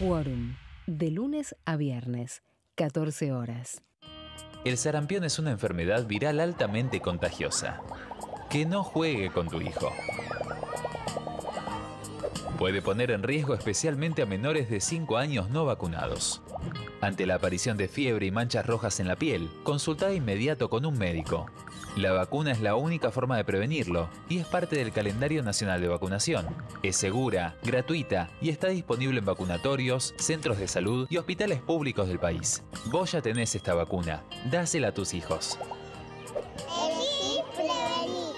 Quórum, de lunes a viernes, 14 horas. El sarampión es una enfermedad viral altamente contagiosa. Que no juegue con tu hijo. Puede poner en riesgo especialmente a menores de 5 años no vacunados. Ante la aparición de fiebre y manchas rojas en la piel, consulta de inmediato con un médico. La vacuna es la única forma de prevenirlo y es parte del calendario nacional de vacunación. Es segura, gratuita y está disponible en vacunatorios, centros de salud y hospitales públicos del país. Vos ya tenés esta vacuna. Dásela a tus hijos. Elegí prevenir.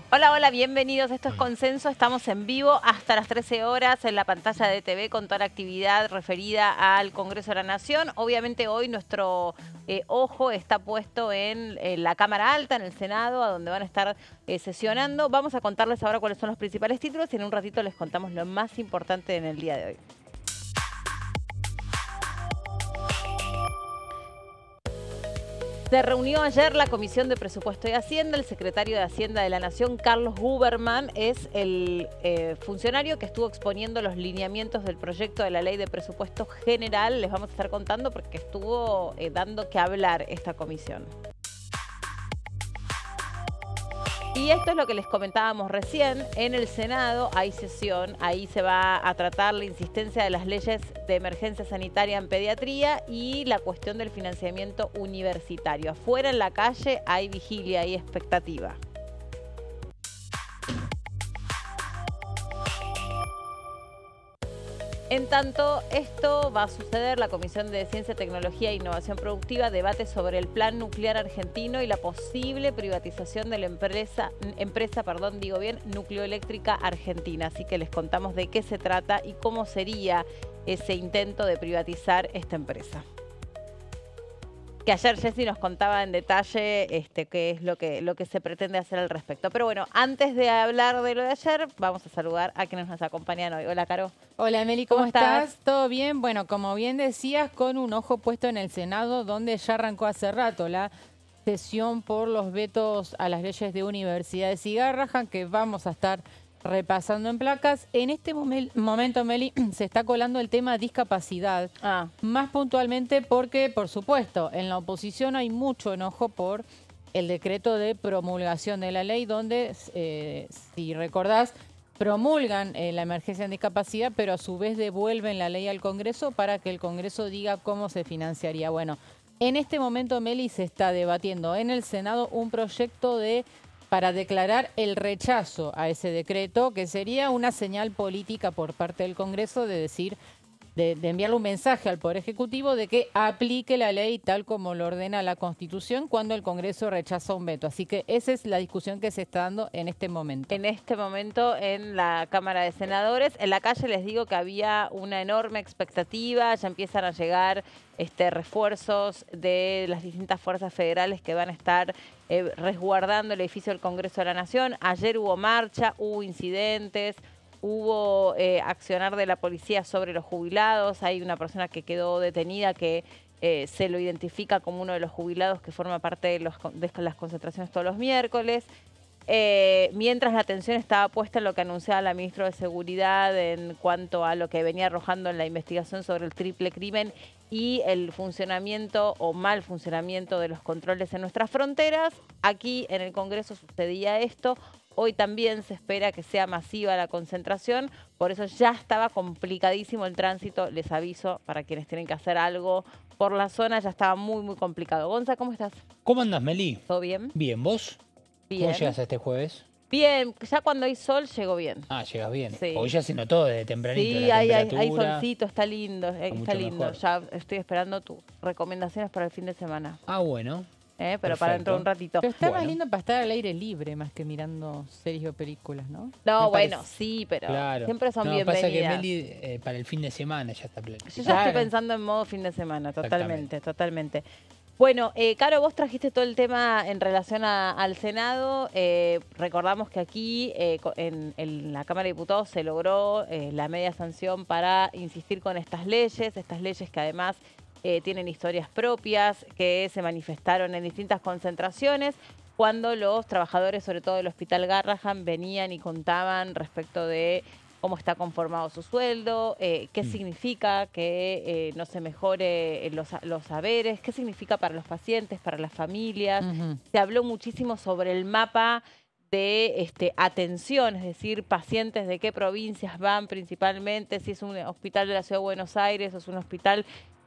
Hola, hola, bienvenidos. Esto es Consenso. Estamos en vivo hasta las 13 horas en la pantalla de TV con toda la actividad referida al Congreso de la Nación. Obviamente hoy nuestro ojo está puesto en la Cámara Alta, en el Senado, a donde van a estar sesionando. Vamos a contarles ahora cuáles son los principales títulos y en un ratito les contamos lo más importante en el día de hoy. Se reunió ayer la Comisión de Presupuesto y Hacienda. El secretario de Hacienda de la Nación, Carlos Huberman, es el funcionario que estuvo exponiendo los lineamientos del proyecto de la Ley de Presupuesto General. Les vamos a estar contando porque estuvo dando que hablar esta comisión. Y esto es lo que les comentábamos recién. En el Senado hay sesión, ahí se va a tratar la insistencia de las leyes de emergencia sanitaria en pediatría y la cuestión del financiamiento universitario. Afuera en la calle hay vigilia, hay expectativa. En tanto, esto va a suceder, la Comisión de Ciencia, Tecnología e Innovación Productiva debate sobre el plan nuclear argentino y la posible privatización de la empresa Nucleoeléctrica Argentina. Así que les contamos de qué se trata y cómo sería ese intento de privatizar esta empresa. Que ayer Jessy nos contaba en detalle qué es lo que se pretende hacer al respecto. Pero bueno, antes de hablar de lo de ayer, vamos a saludar a quienes nos acompañan hoy. Hola, Caro. Hola, Meli, ¿cómo estás? ¿Todo bien? Bueno, como bien decías, con un ojo puesto en el Senado, donde ya arrancó hace rato la sesión por los vetos a las leyes de universidades y Garrahan, que vamos a estar repasando en placas. En este momento, Meli, se está colando el tema discapacidad. Más puntualmente porque, por supuesto, en la oposición hay mucho enojo por el decreto de promulgación de la ley, donde, si recordás, promulgan la emergencia en discapacidad, pero a su vez devuelven la ley al Congreso para que el Congreso diga cómo se financiaría. Bueno, en este momento, Meli, se está debatiendo en el Senado un proyecto para declarar el rechazo a ese decreto, que sería una señal política por parte del Congreso de decir, de enviarle un mensaje al Poder Ejecutivo de que aplique la ley tal como lo ordena la Constitución cuando el Congreso rechaza un veto. Así que esa es la discusión que se está dando en este momento. En este momento en la Cámara de Senadores. En la calle les digo que había una enorme expectativa, ya empiezan a llegar refuerzos de las distintas fuerzas federales que van a estar resguardando el edificio del Congreso de la Nación. Ayer hubo marcha, hubo incidentes, hubo accionar de la policía sobre los jubilados. Hay una persona que quedó detenida que se lo identifica como uno de los jubilados que forma parte de las concentraciones todos los miércoles. Mientras la atención estaba puesta en lo que anunciaba la ministra de Seguridad en cuanto a lo que venía arrojando en la investigación sobre el triple crimen y el funcionamiento o mal funcionamiento de los controles en nuestras fronteras. Aquí en el Congreso sucedía esto. Hoy también se espera que sea masiva la concentración, por eso ya estaba complicadísimo el tránsito, les aviso, para quienes tienen que hacer algo por la zona, ya estaba muy, muy complicado. Gonza, ¿cómo estás? ¿Cómo andas, Meli? ¿Todo bien? Bien, ¿vos? Bien. ¿Cómo llegas a este jueves? Bien, ya cuando hay sol llego bien. Ah, llegas bien. Sí. Hoy ya se notó desde tempranito Sí, la hay temperatura. solcito, está lindo, Está está mucho lindo. mejor. Ya estoy esperando tus recomendaciones para el fin de semana. Ah, bueno. Pero para dentro de un ratito. Pero está más Bueno. lindo para estar al aire libre más que mirando series o películas, ¿no? No, Me bueno, parece. sí, pero Claro. siempre son no, bienvenidas. pasa que Meli para el fin de semana ya está pleno. Yo ya Claro. estoy pensando en modo fin de semana, totalmente, Exactamente. totalmente. Bueno, Caro, vos trajiste todo el tema en relación al Senado. Recordamos que aquí en la Cámara de Diputados se logró la media sanción para insistir con estas leyes que además tienen historias propias, que se manifestaron en distintas concentraciones, cuando los trabajadores, sobre todo del Hospital Garrahan, venían y contaban respecto de cómo está conformado su sueldo, qué significa que no se mejore los saberes, qué significa para los pacientes, para las familias. Ujú. Se habló muchísimo sobre el mapa de atención, es decir, pacientes de qué provincias van principalmente, si es un hospital de la Ciudad de Buenos Aires o es un hospital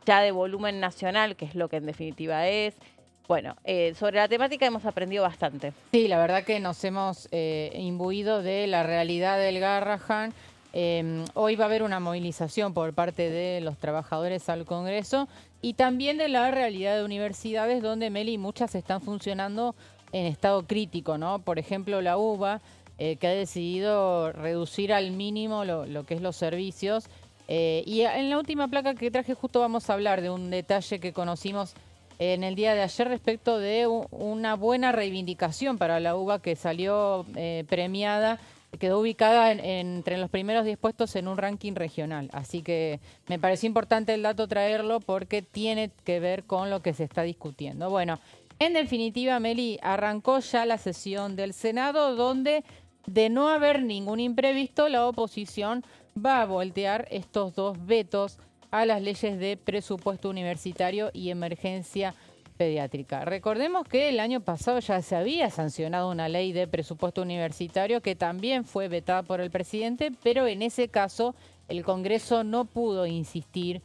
ya de volumen nacional, que es lo que en definitiva es. Bueno, sobre la temática hemos aprendido bastante. Sí, la verdad que nos hemos imbuido de la realidad del Garrahan. Hoy va a haber una movilización por parte de los trabajadores al Congreso y también de la realidad de universidades donde, Meli, muchas están funcionando en estado crítico, ¿no? Por ejemplo, la UBA, que ha decidido reducir al mínimo lo que es los servicios. Y en la última placa que traje justo vamos a hablar de un detalle que conocimos en el día de ayer respecto de una buena reivindicación para la UBA que salió premiada, quedó ubicada entre los primeros 10 puestos en un ranking regional. Así que me pareció importante el dato traerlo porque tiene que ver con lo que se está discutiendo. Bueno, en definitiva, Meli, arrancó ya la sesión del Senado donde, de no haber ningún imprevisto, la oposición va a voltear estos dos vetos a las leyes de presupuesto universitario y emergencia pediátrica. Recordemos que el año pasado ya se había sancionado una ley de presupuesto universitario que también fue vetada por el presidente, pero en ese caso el Congreso no pudo insistir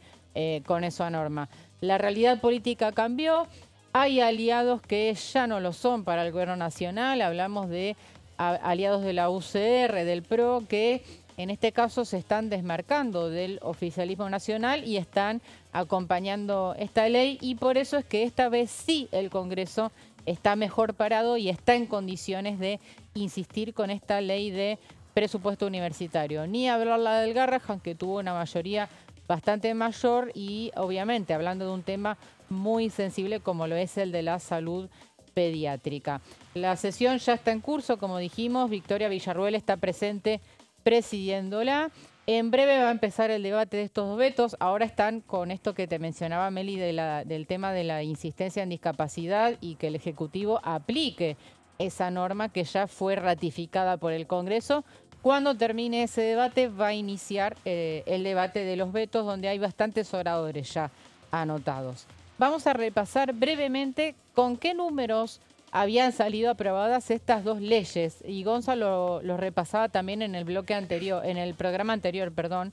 con esa norma. La realidad política cambió, hay aliados que ya no lo son para el gobierno nacional, hablamos de aliados de la UCR, del PRO, que en este caso se están desmarcando del oficialismo nacional y están acompañando esta ley y por eso es que esta vez sí el Congreso está mejor parado y está en condiciones de insistir con esta ley de presupuesto universitario. Ni hablar la del Garrahan, que tuvo una mayoría bastante mayor y obviamente hablando de un tema muy sensible como lo es el de la salud pediátrica. La sesión ya está en curso, como dijimos, Victoria Villarruel está presente presidiéndola. En breve va a empezar el debate de estos dos vetos. Ahora están con esto que te mencionaba, Meli, del tema de la insistencia en discapacidad y que el Ejecutivo aplique esa norma que ya fue ratificada por el Congreso. Cuando termine ese debate va a iniciar el debate de los vetos, donde hay bastantes oradores ya anotados. Vamos a repasar brevemente con qué números habían salido aprobadas estas dos leyes y Gonzalo lo repasaba también en el bloque anterior, en el programa anterior, perdón,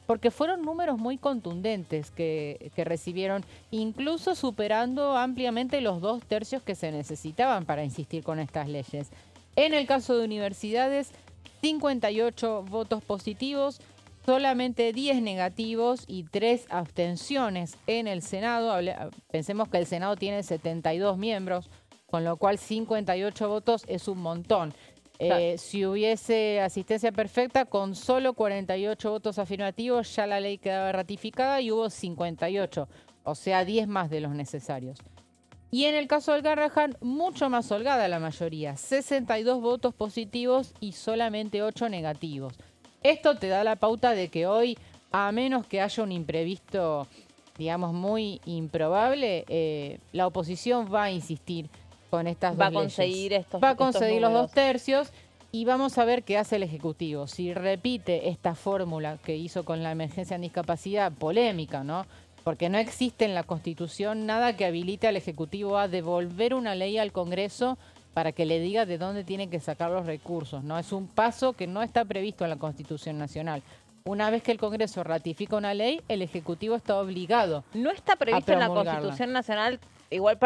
porque fueron números muy contundentes que recibieron, incluso superando ampliamente los 2/3 que se necesitaban para insistir con estas leyes. En el caso de universidades, 58 votos positivos, solamente 10 negativos y 3 abstenciones en el Senado. Pensemos que el Senado tiene 72 miembros, con lo cual 58 votos es un montón. Si hubiese asistencia perfecta, con solo 48 votos afirmativos ya la ley quedaba ratificada y hubo 58, o sea, 10 más de los necesarios. Y en el caso del Garrahan, mucho más holgada la mayoría, 62 votos positivos y solamente 8 negativos. Esto te da la pauta de que hoy, a menos que haya un imprevisto, digamos, muy improbable, la oposición va a insistir con estas dos leyes. Va a conseguir los 2/3 y vamos a ver qué hace el Ejecutivo. Si repite esta fórmula que hizo con la emergencia en discapacidad, polémica, ¿no? Porque no existe en la Constitución nada que habilite al Ejecutivo a devolver una ley al Congreso para que le diga de dónde tiene que sacar los recursos, ¿no? Es un paso que no está previsto en la Constitución Nacional. Una vez que el Congreso ratifica una ley, el Ejecutivo está obligado. No está previsto en la Constitución Nacional, igual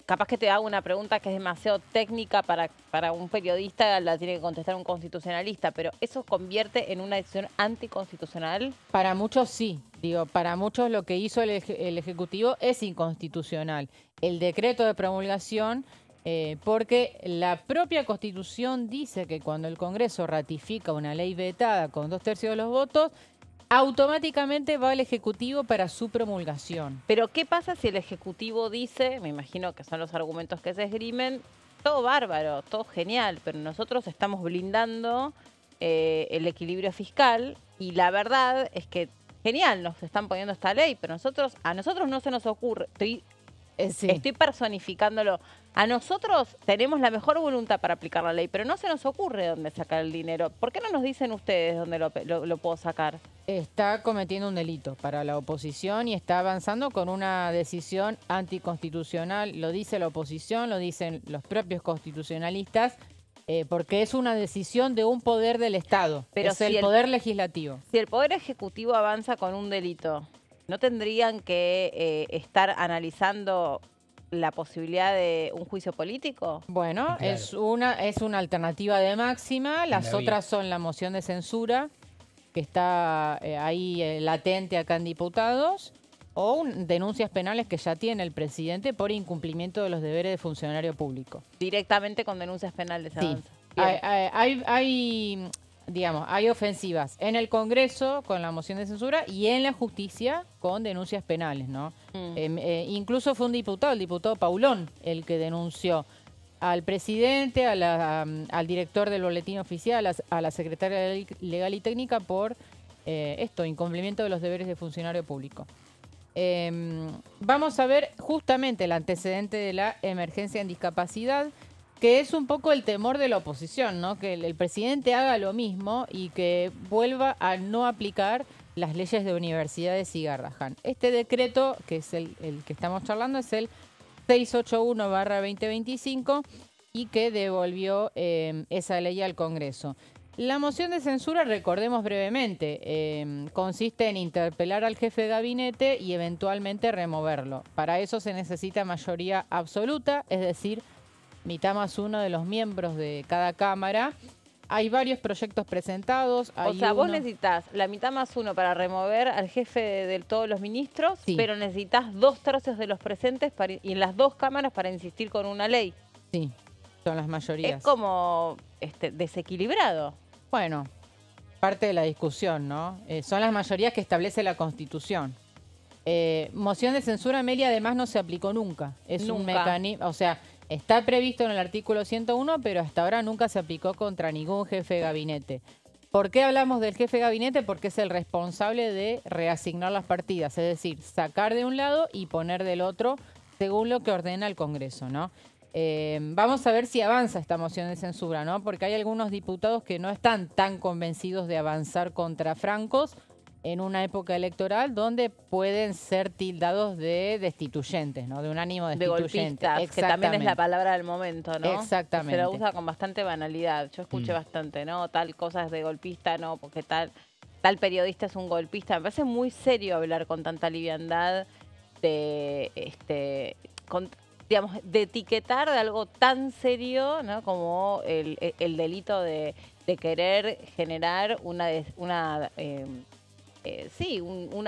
capaz que te hago una pregunta que es demasiado técnica para un periodista, la tiene que contestar un constitucionalista, pero ¿eso convierte en una decisión anticonstitucional? Para muchos sí, digo, para muchos lo que hizo el Ejecutivo es inconstitucional. El decreto de promulgación, porque la propia Constitución dice que cuando el Congreso ratifica una ley vetada con 2/3 de los votos, automáticamente va al Ejecutivo para su promulgación. Pero ¿qué pasa si el Ejecutivo dice, me imagino que son los argumentos que se esgrimen, todo bárbaro, todo genial, pero nosotros estamos blindando el equilibrio fiscal y la verdad es que genial, nos están poniendo esta ley, pero a nosotros no se nos ocurre, Sí. estoy personificándolo. A nosotros tenemos la mejor voluntad para aplicar la ley, pero no se nos ocurre dónde sacar el dinero. ¿Por qué no nos dicen ustedes dónde lo puedo sacar? Está cometiendo un delito para la oposición y está avanzando con una decisión anticonstitucional. Lo dice la oposición, lo dicen los propios constitucionalistas, porque es una decisión de un poder del Estado, Pero es si el poder legislativo. Si el Poder Ejecutivo avanza con un delito, ¿no tendrían que estar analizando la posibilidad de un juicio político? Bueno, Claro. es una alternativa de máxima. Las La vía. otras son la moción de censura, que está ahí latente acá en diputados, o denuncias penales que ya tiene el presidente por incumplimiento de los deberes de funcionario público. Directamente con denuncias penales Sí. avanza. Bien. Hay ofensivas en el Congreso con la moción de censura y en la justicia con denuncias penales, ¿no? Incluso fue un diputado, el diputado Paulón, el que denunció al presidente, al director del boletín oficial, a la secretaria legal y técnica por incumplimiento de los deberes de funcionario público. Vamos a ver justamente el antecedente de la emergencia en discapacidad, que es un poco el temor de la oposición, ¿no? Que el presidente haga lo mismo y que vuelva a no aplicar las leyes de universidades y Garrahan. Este decreto, que es el que estamos charlando, es el 681/2025 y que devolvió esa ley al Congreso. La moción de censura, recordemos brevemente, consiste en interpelar al jefe de gabinete y eventualmente removerlo. Para eso se necesita mayoría absoluta, es decir, mitad más uno de los miembros de cada cámara. Hay varios proyectos presentados. O sea, vos necesitas la mitad más uno para remover al jefe de todos los ministros, Sí. pero necesitas 2/3 de los presentes y en las dos cámaras para insistir con una ley. Sí, son las mayorías. Es como desequilibrado. Bueno, parte de la discusión, ¿no? Son las mayorías que establece la Constitución. Moción de censura, Amelia, además no se aplicó nunca. Es un Nunca. mecanismo, o sea, está previsto en el artículo 101, pero hasta ahora nunca se aplicó contra ningún jefe de gabinete. ¿Por qué hablamos del jefe de gabinete? Porque es el responsable de reasignar las partidas, es decir, sacar de un lado y poner del otro según lo que ordena el Congreso, ¿no? Vamos a ver si avanza esta moción de censura, ¿no? Porque hay algunos diputados que no están tan convencidos de avanzar contra francos en una época electoral donde pueden ser tildados de destituyentes, ¿no? De un ánimo De destituyente. golpistas, que también es la palabra del momento, ¿no? Exactamente. Se la usa con bastante banalidad. Yo escuché bastante, ¿no? Tal cosa es de golpista, no, porque tal periodista es un golpista. Me parece muy serio hablar con tanta liviandad de de etiquetar de algo tan serio, ¿no? Como el delito de querer generar un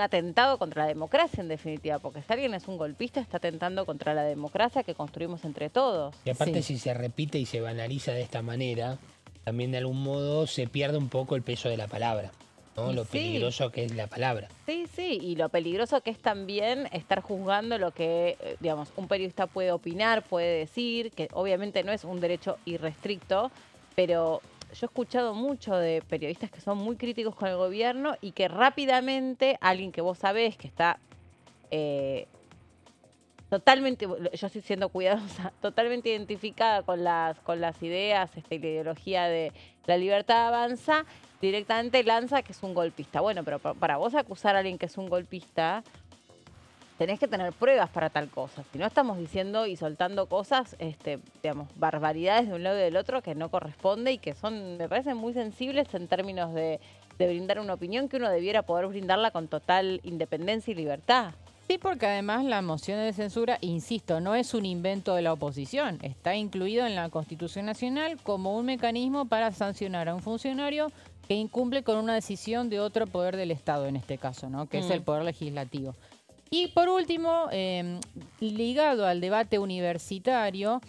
atentado contra la democracia, en definitiva, porque si alguien es un golpista, está atentando contra la democracia que construimos entre todos. Y aparte, Sí. si se repite y se banaliza de esta manera, también de algún modo se pierde un poco el peso de la palabra, ¿no? Y Lo sí. peligroso que es la palabra. Sí, sí, y lo peligroso que es también estar juzgando lo que, un periodista puede opinar, puede decir, que obviamente no es un derecho irrestricto, pero yo he escuchado mucho de periodistas que son muy críticos con el gobierno y que rápidamente alguien que vos sabés que está totalmente, yo estoy siendo cuidadosa, totalmente identificada con las ideas, la ideología de la libertad avanza, directamente lanza que es un golpista. Bueno, pero para vos acusar a alguien que es un golpista, tenés que tener pruebas para tal cosa. Si no, estamos diciendo y soltando cosas, barbaridades de un lado y del otro que no corresponde y que son, me parecen muy sensibles en términos de brindar una opinión que uno debiera poder brindarla con total independencia y libertad. Sí, porque además la moción de censura, insisto, no es un invento de la oposición. Está incluido en la Constitución Nacional como un mecanismo para sancionar a un funcionario que incumple con una decisión de otro poder del Estado, en este caso, ¿no? Que es el Poder Legislativo. Y por último, ligado al debate universitario,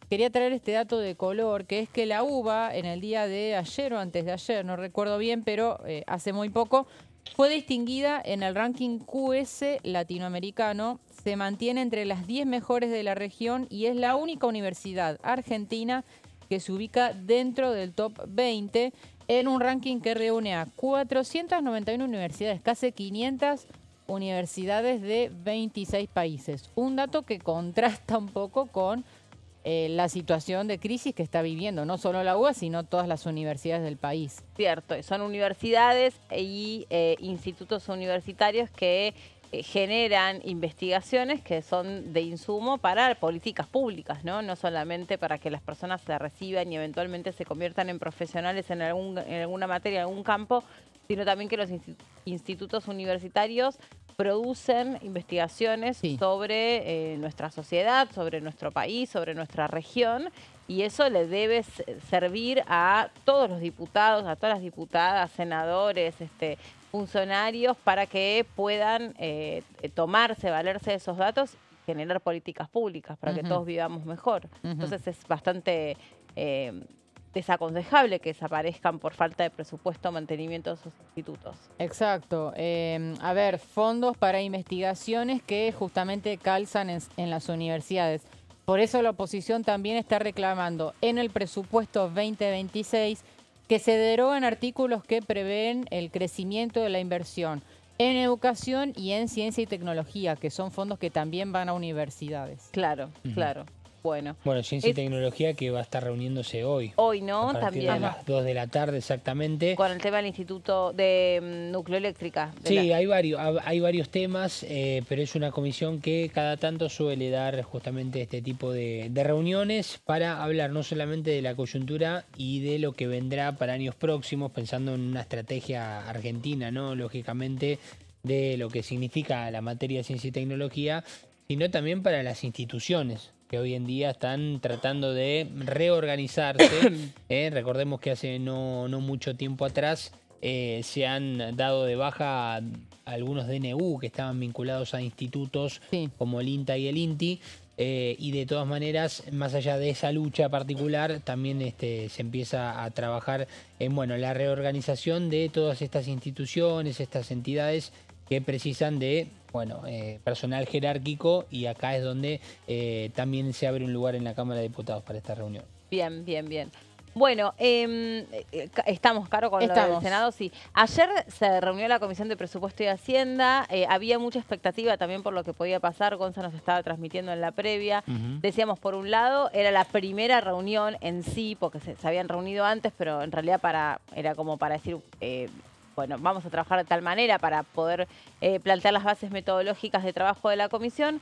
quería traer este dato de color, que es que la UBA en el día de ayer o antes de ayer, no recuerdo bien, pero hace muy poco, fue distinguida en el ranking QS latinoamericano, se mantiene entre las 10 mejores de la región y es la única universidad argentina que se ubica dentro del top 20 en un ranking que reúne a 491 universidades, casi 500 universidades de 26 países. Un dato que contrasta un poco con la situación de crisis que está viviendo, no solo la UBA, sino todas las universidades del país. Cierto, son universidades y institutos universitarios que generan investigaciones que son de insumo para políticas públicas, ¿no? No solamente para que las personas se reciban y eventualmente se conviertan en profesionales en alguna materia, en algún campo, sino también que los institutos universitarios producen investigaciones sobre nuestra sociedad, sobre nuestro país, sobre nuestra región, y eso le debe servir a todos los diputados, a todas las diputadas, senadores, funcionarios, para que puedan tomarse, valerse de esos datos, generar políticas públicas para que todos vivamos mejor. Entonces es bastante desaconsejable que desaparezcan por falta de presupuesto o mantenimiento de esos institutos. Exacto. A ver, fondos para investigaciones que justamente calzan en las universidades. Por eso la oposición también está reclamando en el presupuesto 2026 que se derogan artículos que prevén el crecimiento de la inversión en educación y en ciencia y tecnología, que son fondos que también van a universidades. Claro, claro. Bueno, Ciencia y Tecnología que va a estar reuniéndose hoy. Hoy, ¿no? A partir También. de las 2 de la tarde exactamente. Con el tema del Instituto de Nucleoeléctrica. Sí, hay varios temas, pero es una comisión que cada tanto suele dar justamente este tipo de reuniones para hablar no solamente de la coyuntura y de lo que vendrá para años próximos, pensando en una estrategia argentina, ¿no? Lógicamente, de lo que significa la materia de ciencia y tecnología, sino también para las instituciones que hoy en día están tratando de reorganizarse. Recordemos que hace no mucho tiempo atrás se han dado de baja algunos DNU que estaban vinculados a institutos como el INTA y el INTI. Y de todas maneras, más allá de esa lucha particular, también se empieza a trabajar en la reorganización de todas estas instituciones, estas entidades que precisan de personal jerárquico, y acá es donde también se abre un lugar en la Cámara de Diputados para esta reunión. Bien, bien, bien. Bueno, estamos, Caro, con lo del Senado, sí. Ayer se reunió la Comisión de Presupuesto y Hacienda, había mucha expectativa también por lo que podía pasar, Gonza nos estaba transmitiendo en la previa. Decíamos, por un lado, era la primera reunión en sí, porque se habían reunido antes, pero en realidad era como para decir... bueno, vamos a trabajar de tal manera para poder plantear las bases metodológicas de trabajo de la comisión,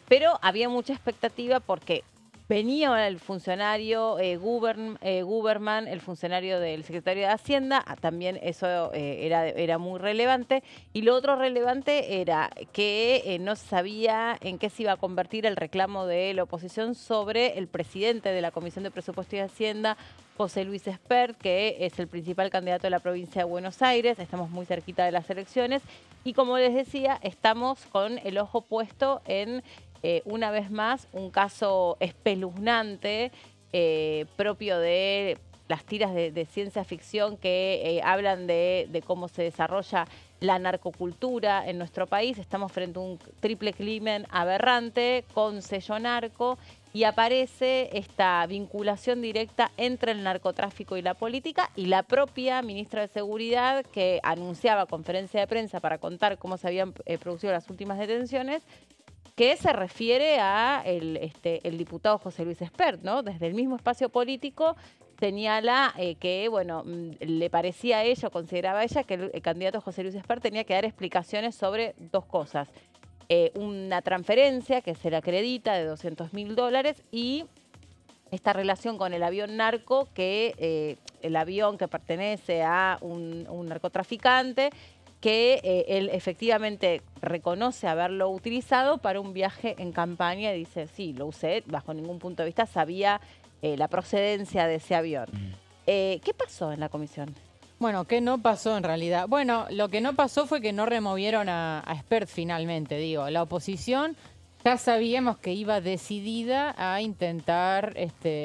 pero había mucha expectativa porque venía el funcionario Guberman, el funcionario del secretario de Hacienda, también eso era muy relevante. Y lo otro relevante era que no se sabía en qué se iba a convertir el reclamo de la oposición sobre el presidente de la Comisión de Presupuesto y Hacienda, José Luis Espert, que es el principal candidato de la provincia de Buenos Aires. Estamos muy cerquita de las elecciones y, como les decía, estamos con el ojo puesto en, una vez más, un caso espeluznante propio de las tiras de ciencia ficción que hablan de cómo se desarrolla la narcocultura en nuestro país. Estamos frente a un triple crimen aberrante con sello narco. Y aparece esta vinculación directa entre el narcotráfico y la política, y la propia ministra de Seguridad, que anunciaba conferencia de prensa para contar cómo se habían producido las últimas detenciones, que se refiere a el diputado José Luis Espert, ¿no? Desde el mismo espacio político señala que, le parecía a ella, o consideraba ella, que el candidato José Luis Espert tenía que dar explicaciones sobre dos cosas. Una transferencia que se le acredita de $200.000 y esta relación con el avión narco, que el avión que pertenece a un narcotraficante, que él efectivamente reconoce haberlo utilizado para un viaje en campaña y dice, sí, lo usé, bajo ningún punto de vista sabía la procedencia de ese avión. ¿Qué pasó en la comisión? Bueno, ¿qué no pasó en realidad? Bueno, lo que no pasó fue que no removieron a Espert finalmente, digo. La oposición ya sabíamos que iba decidida a intentar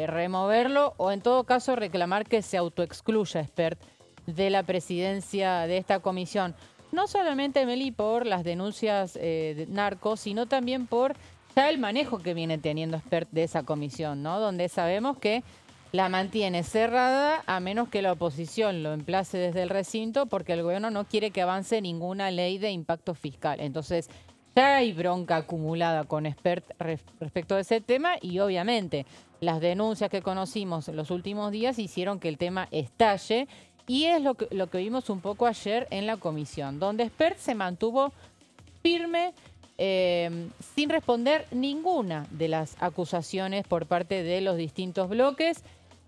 removerlo o en todo caso reclamar que se autoexcluya Espert de la presidencia de esta comisión. No solamente, Meli, por las denuncias de narcos, sino también por ya el manejo que viene teniendo Espert de esa comisión, ¿no? Donde sabemos que la mantiene cerrada a menos que la oposición lo emplace desde el recinto porque el gobierno no quiere que avance ninguna ley de impacto fiscal. Entonces, ya hay bronca acumulada con Espert respecto de ese tema y obviamente las denuncias que conocimos en los últimos días hicieron que el tema estalle y es lo que vimos un poco ayer en la comisión, donde Espert se mantuvo firme sin responder ninguna de las acusaciones por parte de los distintos bloques.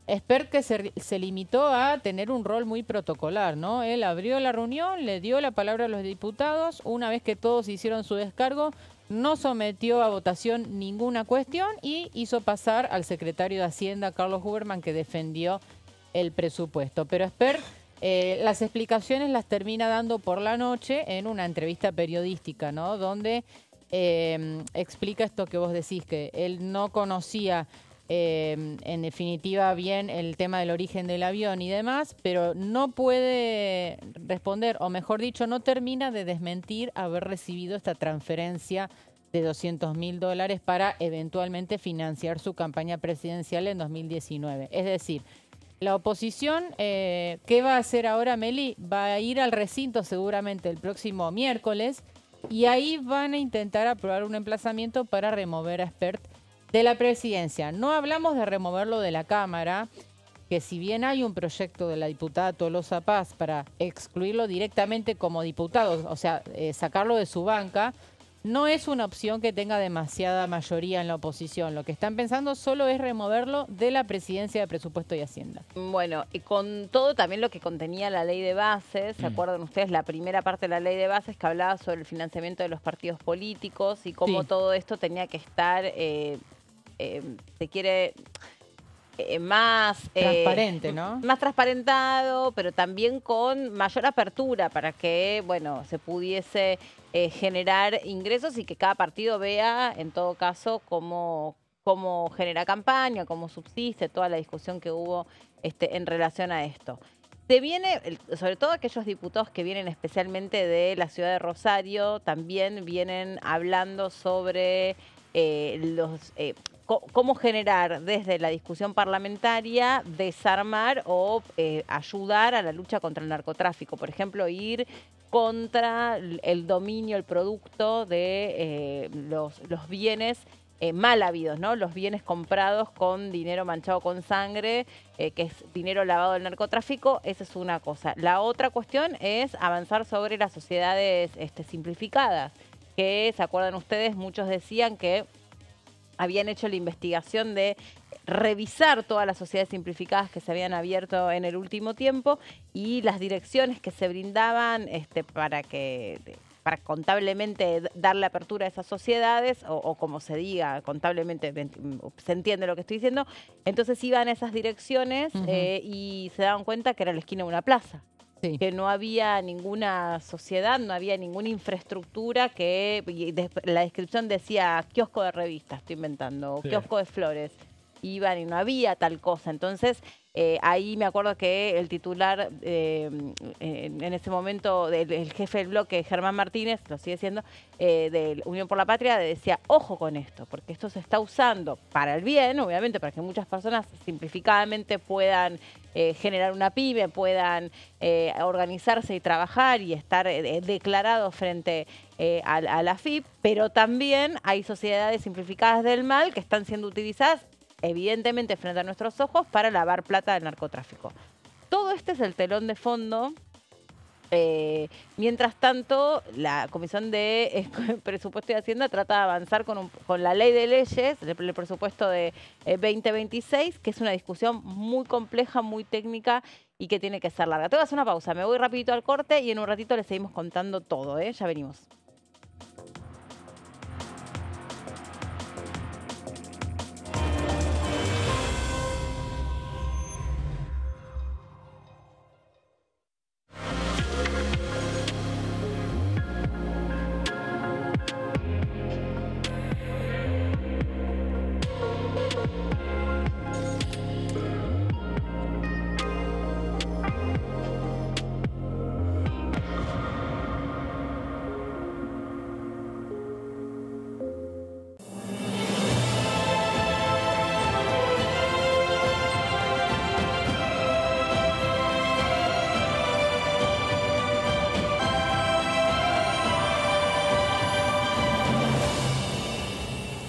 Espert que se limitó a tener un rol muy protocolar, ¿no? Él abrió la reunión, le dio la palabra a los diputados, una vez que todos hicieron su descargo, no sometió a votación ninguna cuestión y hizo pasar al secretario de Hacienda, Carlos Huberman, que defendió el presupuesto. Pero Espert las explicaciones las termina dando por la noche en una entrevista periodística, ¿no? Donde explica esto que vos decís, que él no conocía en definitiva bien el tema del origen del avión y demás, pero no puede responder, o mejor dicho, no termina de desmentir haber recibido esta transferencia de $200.000 para eventualmente financiar su campaña presidencial en 2019. Es decir, la oposición, ¿qué va a hacer ahora, Meli? Va a ir al recinto seguramente el próximo miércoles y ahí van a intentar aprobar un emplazamiento para remover a Espert de la presidencia. No hablamos de removerlo de la Cámara, que si bien hay un proyecto de la diputada Tolosa Paz para excluirlo directamente como diputado, o sea, sacarlo de su banca, no es una opción que tenga demasiada mayoría en la oposición. Lo que están pensando solo es removerlo de la presidencia de Presupuesto y Hacienda. Bueno, y con todo también lo que contenía la ley de bases, ¿se acuerdan ustedes? La primera parte de la ley de bases que hablaba sobre el financiamiento de los partidos políticos y cómo todo esto tenía que estar, se quiere... más transparente, ¿no? Más transparentado, pero también con mayor apertura para que, bueno, se pudiese generar ingresos y que cada partido vea, en todo caso, cómo genera campaña, cómo subsiste, toda la discusión que hubo en relación a esto. Se viene, sobre todo aquellos diputados que vienen especialmente de la ciudad de Rosario, también vienen hablando sobre cómo generar desde la discusión parlamentaria, desarmar o ayudar a la lucha contra el narcotráfico. Por ejemplo, ir contra el dominio, el producto de los bienes mal habidos, ¿no? Los bienes comprados con dinero manchado con sangre, que es dinero lavado del narcotráfico, esa es una cosa. La otra cuestión es avanzar sobre las sociedades simplificadas, que, ¿se acuerdan ustedes? Muchos decían que habían hecho la investigación de revisar todas las sociedades simplificadas que se habían abierto en el último tiempo y las direcciones que se brindaban para contablemente darle apertura a esas sociedades, o como se diga, contablemente, se entiende lo que estoy diciendo. Entonces iban a esas direcciones y se daban cuenta que era la esquina de una plaza. Sí. Que no había ninguna sociedad, no había ninguna infraestructura la descripción decía kiosco de revistas, estoy inventando, o kiosco de flores. Iban y no había tal cosa. Entonces, ahí me acuerdo que el titular, en ese momento, el jefe del bloque, Germán Martínez, lo sigue siendo, de Unión por la Patria, decía, ojo con esto, porque esto se está usando para el bien, obviamente, para que muchas personas simplificadamente puedan generar una pyme, puedan organizarse y trabajar y estar declarados frente a la AFIP, pero también hay sociedades simplificadas del mal que están siendo utilizadas evidentemente frente a nuestros ojos para lavar plata del narcotráfico. Todo este es el telón de fondo. Mientras tanto, la Comisión de Presupuesto y Hacienda trata de avanzar con la ley de leyes, el presupuesto de 2026, que es una discusión muy compleja, muy técnica y que tiene que ser larga. Te voy a hacer una pausa, me voy rapidito al corte y en un ratito les seguimos contando todo, ¿eh? Ya venimos.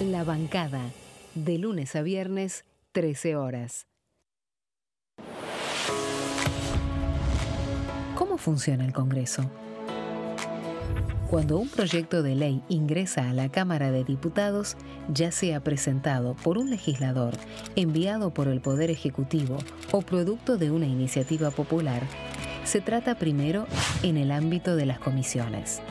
La bancada, de lunes a viernes, 13 horas. ¿Cómo funciona el Congreso? Cuando un proyecto de ley ingresa a la Cámara de Diputados, ya sea presentado por un legislador, enviado por el Poder Ejecutivo o producto de una iniciativa popular, se trata primero en el ámbito de las comisiones.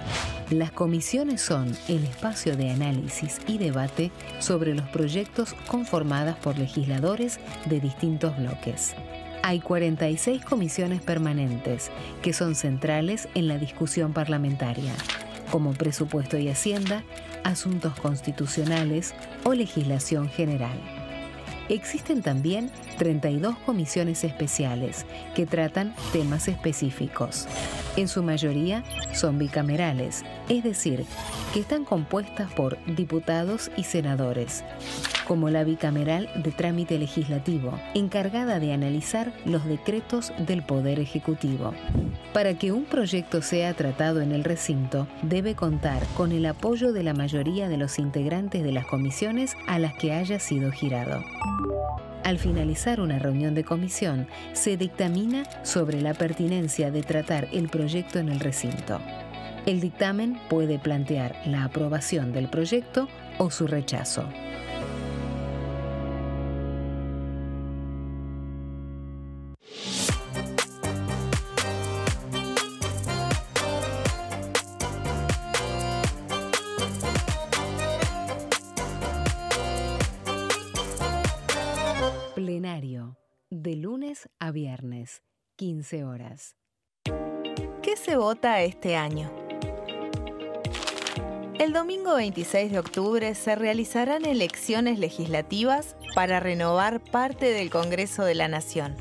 Las comisiones son el espacio de análisis y debate sobre los proyectos conformadas por legisladores de distintos bloques. Hay 46 comisiones permanentes que son centrales en la discusión parlamentaria, como Presupuesto y Hacienda, Asuntos Constitucionales o Legislación General. Existen también 32 comisiones especiales que tratan temas específicos. En su mayoría son bicamerales, es decir, que están compuestas por diputados y senadores, como la bicameral de trámite legislativo, encargada de analizar los decretos del Poder Ejecutivo. Para que un proyecto sea tratado en el recinto, debe contar con el apoyo de la mayoría de los integrantes de las comisiones a las que haya sido girado. Al finalizar una reunión de comisión, se dictamina sobre la pertinencia de tratar el proyecto en el recinto. El dictamen puede plantear la aprobación del proyecto o su rechazo. Plenario, de lunes a viernes, 15 horas. ¿Qué se vota este año? El domingo 26 de octubre se realizarán elecciones legislativas para renovar parte del Congreso de la Nación.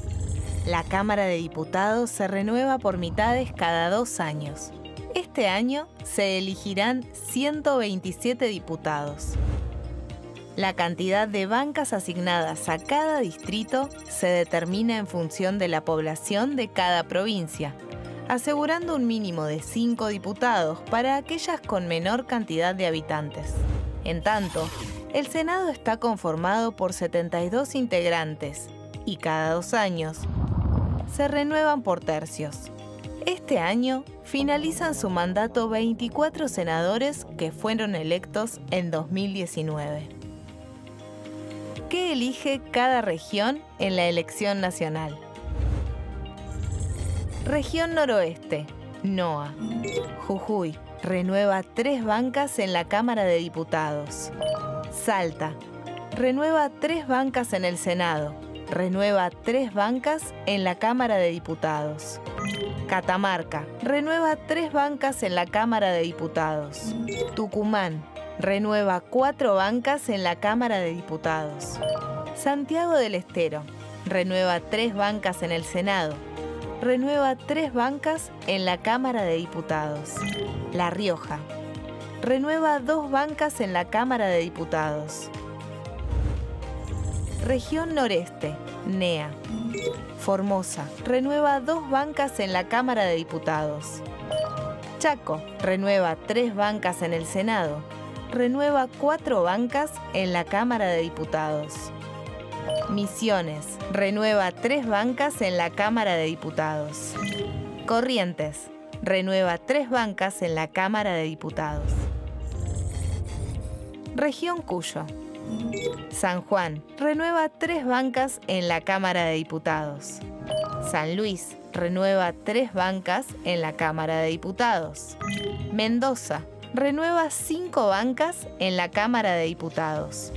La Cámara de Diputados se renueva por mitades cada 2 años. Este año se elegirán 127 diputados. La cantidad de bancas asignadas a cada distrito se determina en función de la población de cada provincia, asegurando un mínimo de 5 diputados para aquellas con menor cantidad de habitantes. En tanto, el Senado está conformado por 72 integrantes y cada 2 años se renuevan por tercios. Este año finalizan su mandato 24 senadores que fueron electos en 2019. ¿Qué elige cada región en la elección nacional? Región Noroeste, NOA. Jujuy renueva 3 bancas en la Cámara de Diputados. Salta renueva 3 bancas en el Senado. Renueva 3 bancas en la Cámara de Diputados. Catamarca renueva 3 bancas en la Cámara de Diputados. Tucumán renueva 4 bancas en la Cámara de Diputados. Santiago del Estero renueva 3 bancas en el Senado. Renueva 3 bancas en la Cámara de Diputados. La Rioja renueva 2 bancas en la Cámara de Diputados. Región Noreste, NEA. Formosa renueva 2 bancas en la Cámara de Diputados. Chaco renueva 3 bancas en el Senado. Renueva 4 bancas en la Cámara de Diputados. Misiones renueva 3 bancas en la Cámara de Diputados. Corrientes renueva 3 bancas en la Cámara de Diputados. Región Cuyo. San Juan renueva 3 bancas en la Cámara de Diputados. San Luis renueva 3 bancas en la Cámara de Diputados. Mendoza renueva 5 bancas en la Cámara de Diputados.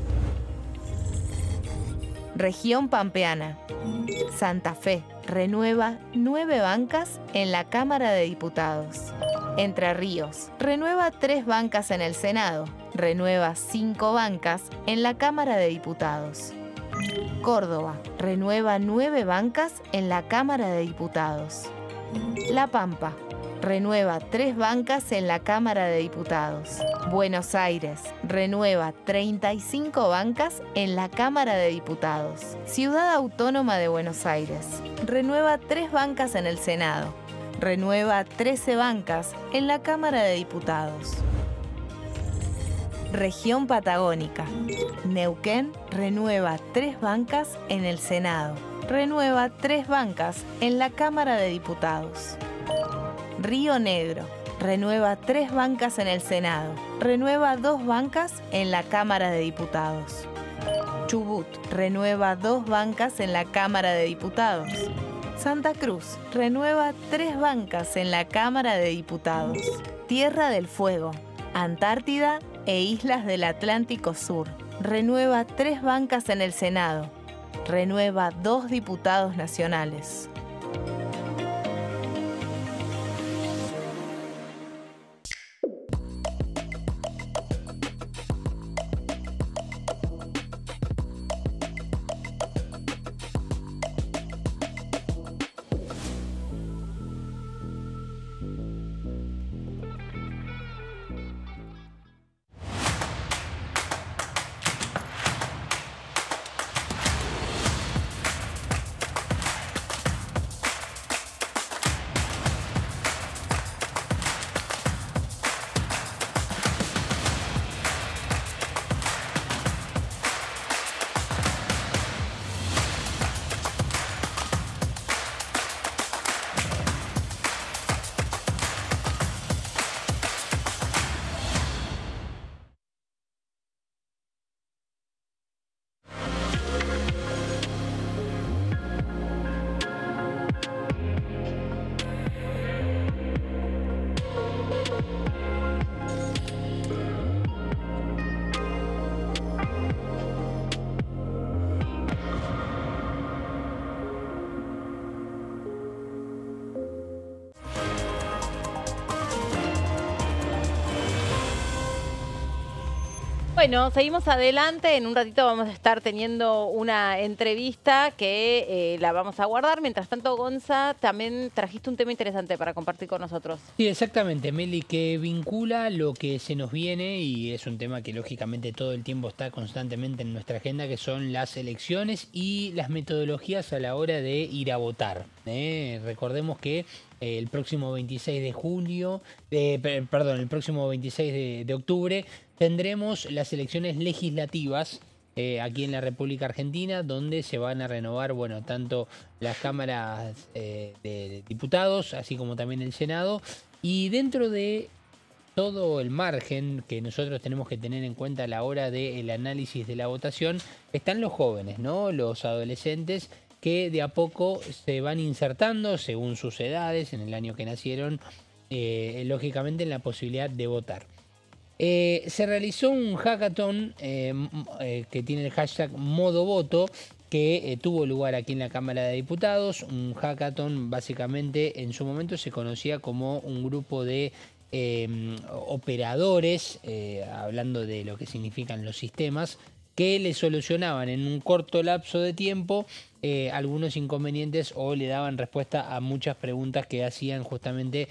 Región Pampeana. Santa Fe renueva 9 bancas en la Cámara de Diputados. Entre Ríos renueva 3 bancas en el Senado. Renueva 5 bancas en la Cámara de Diputados. Córdoba renueva 9 bancas en la Cámara de Diputados. La Pampa renueva 3 bancas en la Cámara de Diputados. Buenos Aires renueva 35 bancas en la Cámara de Diputados. Ciudad Autónoma de Buenos Aires renueva 3 bancas en el Senado. Renueva 13 bancas en la Cámara de Diputados. Región Patagónica. Neuquén renueva 3 bancas en el Senado. Renueva 3 bancas en la Cámara de Diputados. Río Negro renueva 3 bancas en el Senado. Renueva 2 bancas en la Cámara de Diputados. Chubut renueva 2 bancas en la Cámara de Diputados. Santa Cruz renueva 3 bancas en la Cámara de Diputados. Tierra del Fuego, Antártida e Islas del Atlántico Sur renueva 3 bancas en el Senado. Renueva 2 diputados nacionales. Bueno, seguimos adelante. En un ratito vamos a estar teniendo una entrevista que la vamos a guardar. Mientras tanto, Gonza, también trajiste un tema interesante para compartir con nosotros. Sí, exactamente, Meli, que vincula lo que se nos viene y es un tema que lógicamente todo el tiempo está constantemente en nuestra agenda, que son las elecciones y las metodologías a la hora de ir a votar. Recordemos que el próximo 26 de julio, el próximo 26 de octubre tendremos las elecciones legislativas aquí en la República Argentina, donde se van a renovar, bueno, tanto las cámaras de diputados, así como también el Senado, y dentro de todo el margen que nosotros tenemos que tener en cuenta a la hora del análisis de la votación, están los jóvenes, ¿no? Los adolescentes que de a poco se van insertando según sus edades, en el año que nacieron, lógicamente en la posibilidad de votar. Se realizó un hackathon que tiene el hashtag Modo Voto, que tuvo lugar aquí en la Cámara de Diputados. Un hackathon básicamente en su momento se conocía como un grupo de operadores, hablando de lo que significan los sistemas, que le solucionaban en un corto lapso de tiempo algunos inconvenientes o le daban respuesta a muchas preguntas que hacían justamente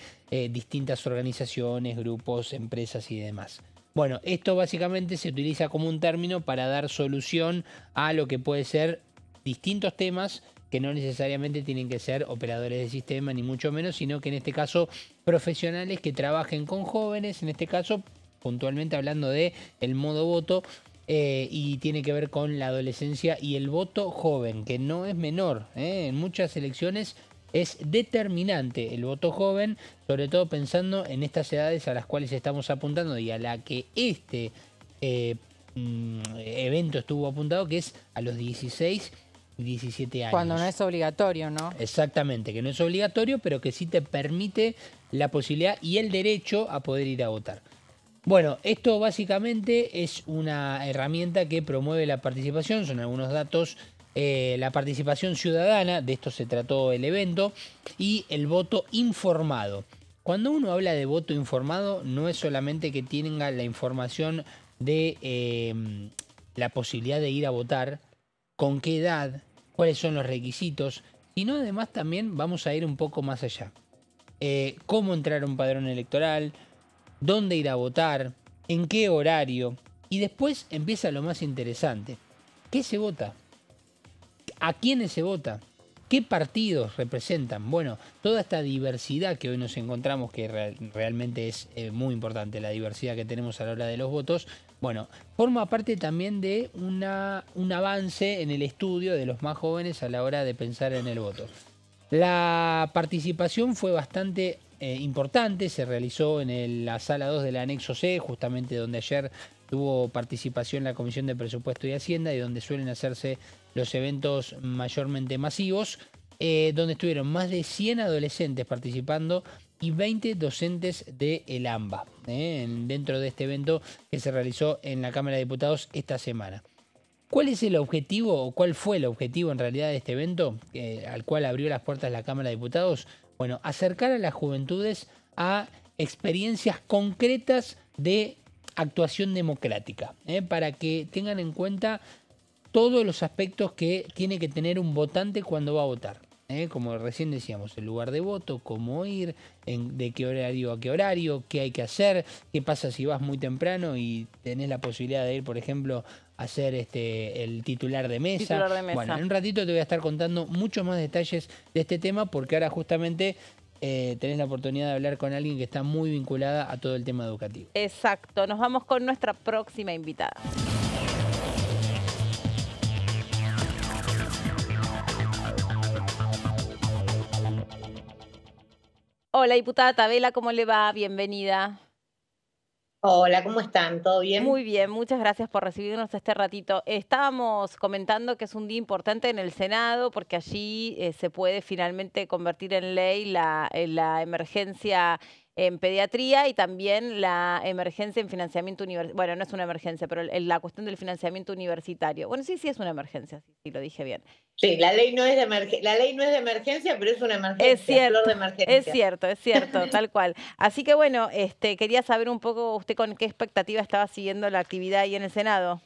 distintas organizaciones, grupos, empresas y demás. Bueno, esto básicamente se utiliza como un término para dar solución a lo que puede ser distintos temas que no necesariamente tienen que ser operadores de sistema, ni mucho menos, sino que en este caso profesionales que trabajen con jóvenes, en este caso puntualmente hablando de el modo voto, y tiene que ver con la adolescencia y el voto joven, que no es menor, en muchas elecciones es determinante el voto joven, sobre todo pensando en estas edades a las cuales estamos apuntando y a la que este evento estuvo apuntado, que es a los 16 17 años. Cuando no es obligatorio, ¿no? Exactamente, que no es obligatorio, pero que sí te permite la posibilidad y el derecho a poder ir a votar. Bueno, esto básicamente es una herramienta que promueve la participación, son algunos datos, la participación ciudadana, de esto se trató el evento, y el voto informado. Cuando uno habla de voto informado, no es solamente que tenga la información de la posibilidad de ir a votar, con qué edad, cuáles son los requisitos, sino además también vamos a ir un poco más allá. Cómo entrar a un padrón electoral, dónde ir a votar, en qué horario, y después empieza lo más interesante. ¿Qué se vota? ¿A quiénes se vota? ¿Qué partidos representan? Bueno, toda esta diversidad que hoy nos encontramos, que realmente es muy importante, la diversidad que tenemos a la hora de los votos, bueno, forma parte también de un avance en el estudio de los más jóvenes a la hora de pensar en el voto. La participación fue bastante importante, se realizó en la sala 2 del anexo C, justamente donde ayer tuvo participación la Comisión de Presupuesto y Hacienda y donde suelen hacerse los eventos mayormente masivos, donde estuvieron más de 100 adolescentes participando y 20 docentes del AMBA, dentro de este evento que se realizó en la Cámara de Diputados esta semana. ¿Cuál es el objetivo o cuál fue el objetivo en realidad de este evento al cual abrió las puertas la Cámara de Diputados? Bueno, acercar a las juventudes a experiencias concretas de actuación democrática, para que tengan en cuenta todos los aspectos que tiene que tener un votante cuando va a votar. Como recién decíamos, el lugar de voto, cómo ir, de qué horario a qué horario, qué hay que hacer, qué pasa si vas muy temprano y tenés la posibilidad de ir, por ejemplo, a ser el titular de mesa. Bueno, en un ratito te voy a estar contando muchos más detalles de este tema porque ahora justamente tenés la oportunidad de hablar con alguien que está muy vinculada a todo el tema educativo. Exacto, nos vamos con nuestra próxima invitada. Hola, diputada Tabela, ¿cómo le va? Bienvenida. Hola, ¿cómo están? ¿Todo bien? Muy bien, muchas gracias por recibirnos este ratito. Estábamos comentando que es un día importante en el Senado porque allí se puede finalmente convertir en ley la emergencia en pediatría y también la emergencia en financiamiento universitario. Bueno, no es una emergencia, pero la cuestión del financiamiento universitario. Bueno, sí es una emergencia, sí, lo dije bien. Sí, la ley no es de emergencia, pero es una emergencia, es cierto, flor de emergencia. Es cierto, tal cual. Así que bueno, quería saber un poco usted con qué expectativa estaba siguiendo la actividad ahí en el Senado.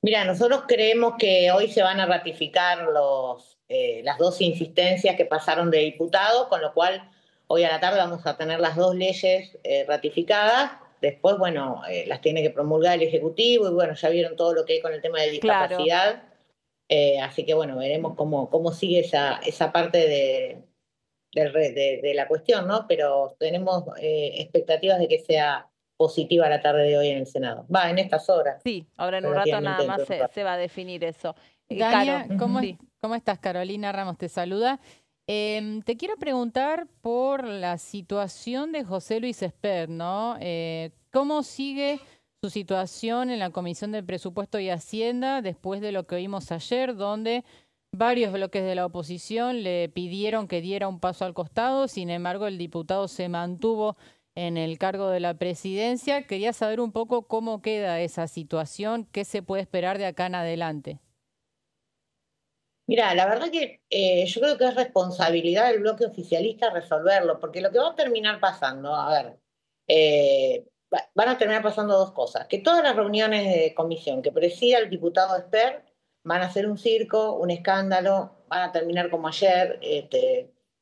Mira, nosotros creemos que hoy se van a ratificar las dos insistencias que pasaron de diputados, con lo cual hoy a la tarde vamos a tener las dos leyes ratificadas. Después, bueno, las tiene que promulgar el Ejecutivo y bueno, ya vieron todo lo que hay con el tema de discapacidad. Claro. Así que bueno, veremos cómo sigue esa parte de la cuestión, ¿no? Pero tenemos expectativas de que sea positiva la tarde de hoy en el Senado. Va, en estas horas. Sí, ahora en un rato nada más se va a definir eso. Dania, ¿cómo estás? Carolina Ramos te saluda. Te quiero preguntar por la situación de José Luis Espert, ¿no? ¿Cómo sigue su situación en la Comisión de Presupuesto y Hacienda después de lo que oímos ayer, donde varios bloques de la oposición le pidieron que diera un paso al costado? Sin embargo, el diputado se mantuvo en el cargo de la presidencia? Quería saber un poco cómo queda esa situación, qué se puede esperar de acá en adelante. Mira, la verdad que yo creo que es responsabilidad del bloque oficialista resolverlo, porque lo que va a terminar pasando, van a terminar pasando dos cosas, que todas las reuniones de comisión que presida el diputado Espert van a ser un circo, un escándalo, van a terminar como ayer,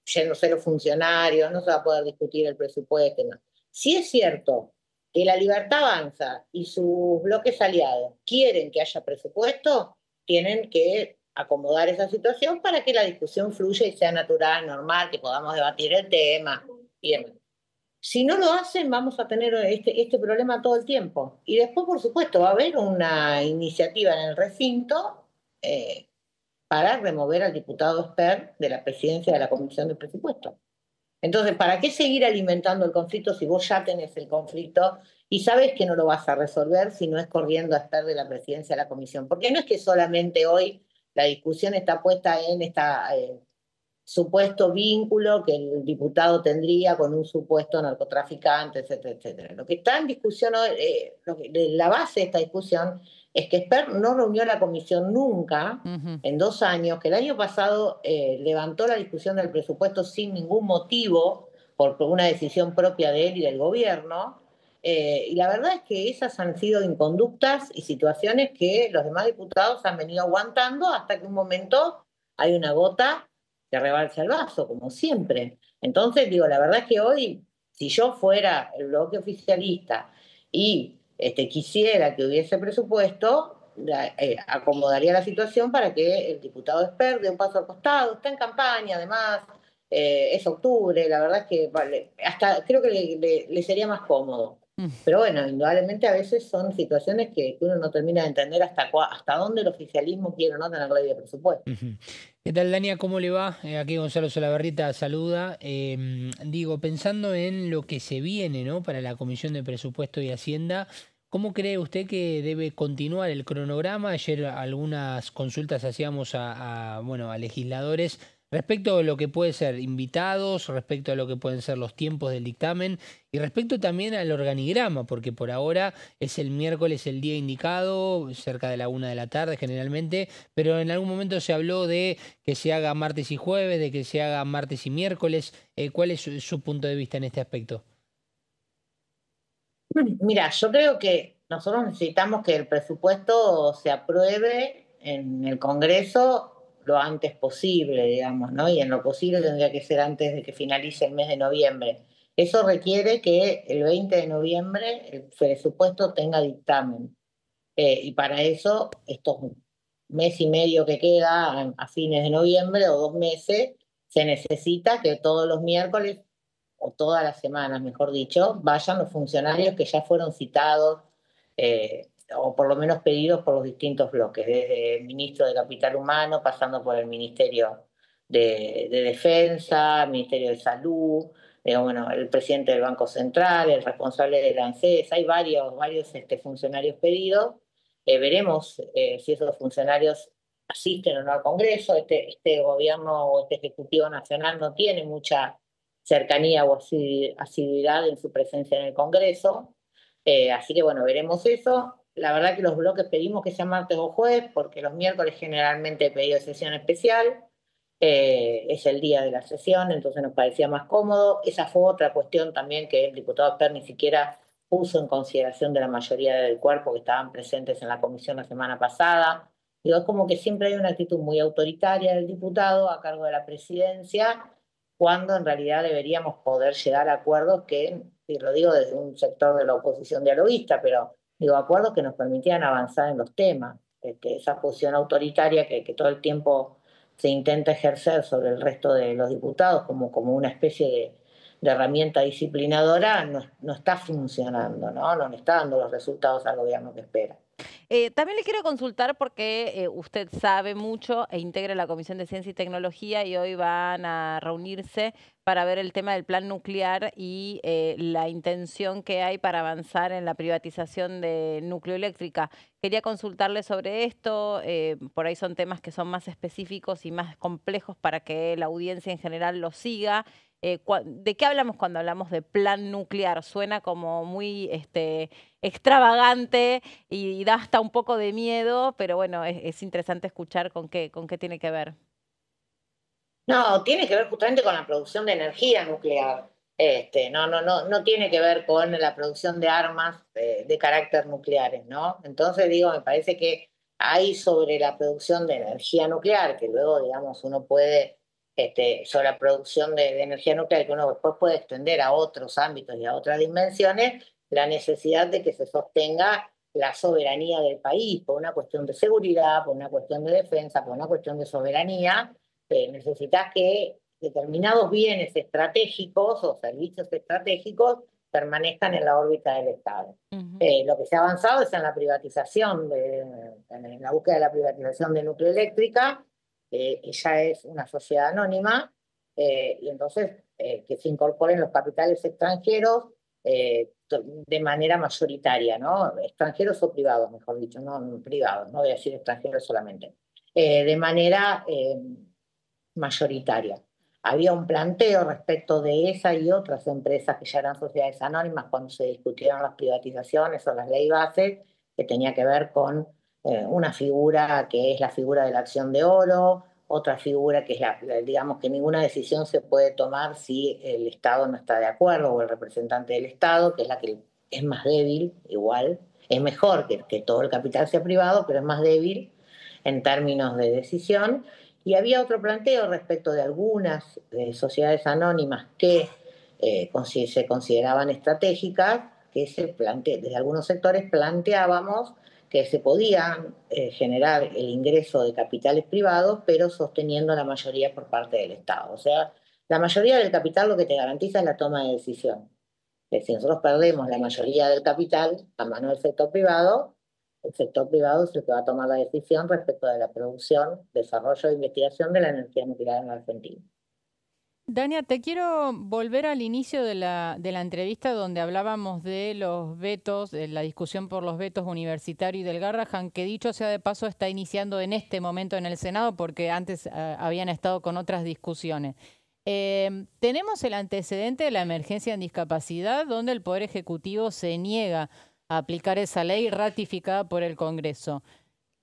yéndose los funcionarios, no se va a poder discutir el presupuesto. No. Si es cierto que La Libertad Avanza y sus bloques aliados quieren que haya presupuesto, tienen que acomodar esa situación para que la discusión fluya y sea natural, normal, que podamos debatir el tema y demás. Si no lo hacen, vamos a tener este problema todo el tiempo. Y después, por supuesto, va a haber una iniciativa en el recinto para remover al diputado Espert de la presidencia de la Comisión de Presupuesto. Entonces, ¿para qué seguir alimentando el conflicto si vos ya tenés el conflicto y sabes que no lo vas a resolver si no es corriendo a Espert de la presidencia de la Comisión? Porque no es que solamente hoy la discusión está puesta en este supuesto vínculo que el diputado tendría con un supuesto narcotraficante, etcétera, etcétera. Lo que está en discusión hoy, la base de esta discusión es que Esper no reunió la comisión nunca en 2 años, que el año pasado levantó la discusión del presupuesto sin ningún motivo, por una decisión propia de él y del gobierno, y la verdad es que esas han sido inconductas y situaciones que los demás diputados han venido aguantando hasta que un momento hay una gota que rebalsa el vaso, como siempre. Entonces, digo, la verdad es que hoy, si yo fuera el bloque oficialista y quisiera que hubiese presupuesto, acomodaría la situación para que el diputado Esper dé un paso al costado. Está en campaña, además, es octubre, la verdad es que vale, hasta creo que le sería más cómodo. Pero bueno, indudablemente a veces son situaciones que uno no termina de entender hasta dónde el oficialismo quiere o no tener ley de presupuesto. ¿Qué tal, Dania? ¿Cómo le va? Aquí Gonzalo Solabarrieta saluda. Digo, pensando en lo que se viene, ¿no?, para la Comisión de Presupuesto y Hacienda, ¿cómo cree usted que debe continuar el cronograma? Ayer algunas consultas hacíamos bueno, a legisladores respecto a lo que puede ser invitados, respecto a lo que pueden ser los tiempos del dictamen y respecto también al organigrama, porque por ahora es el miércoles el día indicado, cerca de la 1 de la tarde generalmente, pero en algún momento se habló de que se haga martes y jueves, de que se haga martes y miércoles. ¿Cuál es su punto de vista en este aspecto? Mira, yo creo que nosotros necesitamos que el presupuesto se apruebe en el Congreso lo antes posible, digamos, ¿no? Y en lo posible tendría que ser antes de que finalice el mes de noviembre. Eso requiere que el 20 de noviembre el presupuesto tenga dictamen. Y para eso, estos mes y medio que queda a fines de noviembre o 2 meses, se necesita que todos los miércoles o todas las semanas, mejor dicho, vayan los funcionarios que ya fueron citados o por lo menos pedidos por los distintos bloques, desde el ministro de Capital Humano, pasando por el Ministerio de Defensa, el Ministerio de Salud, bueno, el presidente del Banco Central, el responsable del ANSES, hay varios funcionarios pedidos. Veremos si esos funcionarios asisten o no al Congreso. Este gobierno o este Ejecutivo Nacional no tiene mucha cercanía o asiduidad en su presencia en el Congreso. Así que bueno, veremos eso. La verdad que los bloques pedimos que sea martes o jueves, porque los miércoles generalmente he pedido sesión especial. Es el día de la sesión, entonces nos parecía más cómodo. Esa fue otra cuestión también que el diputado Esper ni siquiera puso en consideración de la mayoría del cuerpo que estaban presentes en la comisión la semana pasada. Digo, es como que siempre hay una actitud muy autoritaria del diputado a cargo de la presidencia, cuando en realidad deberíamos poder llegar a acuerdos que, y lo digo desde un sector de la oposición dialoguista, pero digo, acuerdos que nos permitieran avanzar en los temas. Esa posición autoritaria que todo el tiempo se intenta ejercer sobre el resto de los diputados como una especie de herramienta disciplinadora no está funcionando, ¿no? No le está dando los resultados al gobierno que espera. También le quiero consultar porque usted sabe mucho e integra la Comisión de Ciencia y Tecnología y hoy van a reunirse para ver el tema del plan nuclear y la intención que hay para avanzar en la privatización de Nucleoeléctrica. Quería consultarle sobre esto, por ahí son temas que son más específicos y más complejos para que la audiencia en general lo siga. ¿De qué hablamos cuando hablamos de plan nuclear? Suena como muy extravagante y da hasta un poco de miedo, pero bueno, es interesante escuchar con qué tiene que ver. No, tiene que ver justamente con la producción de energía nuclear. No tiene que ver con la producción de armas de carácter nucleares, ¿no? Entonces, digo, me parece que hay sobre la producción de energía nuclear, que luego, digamos, uno puede, sobre la producción de energía nuclear, que uno después puede extender a otros ámbitos y a otras dimensiones, la necesidad de que se sostenga la soberanía del país, por una cuestión de seguridad, por una cuestión de defensa, por una cuestión de soberanía. Necesitas que determinados bienes estratégicos o servicios estratégicos permanezcan en la órbita del Estado. Lo que se ha avanzado es en la privatización, en la búsqueda de la privatización de Nucleoeléctrica, que ya es una sociedad anónima, y entonces que se incorporen los capitales extranjeros de manera mayoritaria, ¿no? Extranjeros o privados, mejor dicho, no privados, no voy a decir extranjeros solamente. de manera mayoritaria. Había un planteo respecto de esa y otras empresas que ya eran sociedades anónimas cuando se discutieron las privatizaciones o las leyes bases, que tenía que ver con una figura que es la figura de la acción de oro, otra figura que es digamos que ninguna decisión se puede tomar si el Estado no está de acuerdo o el representante del Estado, que es la que es más débil, igual, es mejor que todo el capital sea privado, pero es más débil en términos de decisión. Y había otro planteo respecto de algunas sociedades anónimas que se consideraban estratégicas, que desde algunos sectores planteábamos que se podían generar el ingreso de capitales privados, pero sosteniendo la mayoría por parte del Estado. O sea, la mayoría del capital lo que te garantiza es la toma de decisión. Si nosotros perdemos la mayoría del capital a mano del sector privado, el sector privado es el que va a tomar la decisión respecto de la producción, desarrollo e investigación de la energía nuclear en la Argentina. Dania, te quiero volver al inicio de la entrevista donde hablábamos de los vetos, de la discusión por los vetos universitarios y del Garrahan, que dicho sea de paso está iniciando en este momento en el Senado porque antes habían estado con otras discusiones. Tenemos el antecedente de la emergencia en discapacidad donde el Poder Ejecutivo se niega a aplicar esa ley ratificada por el Congreso.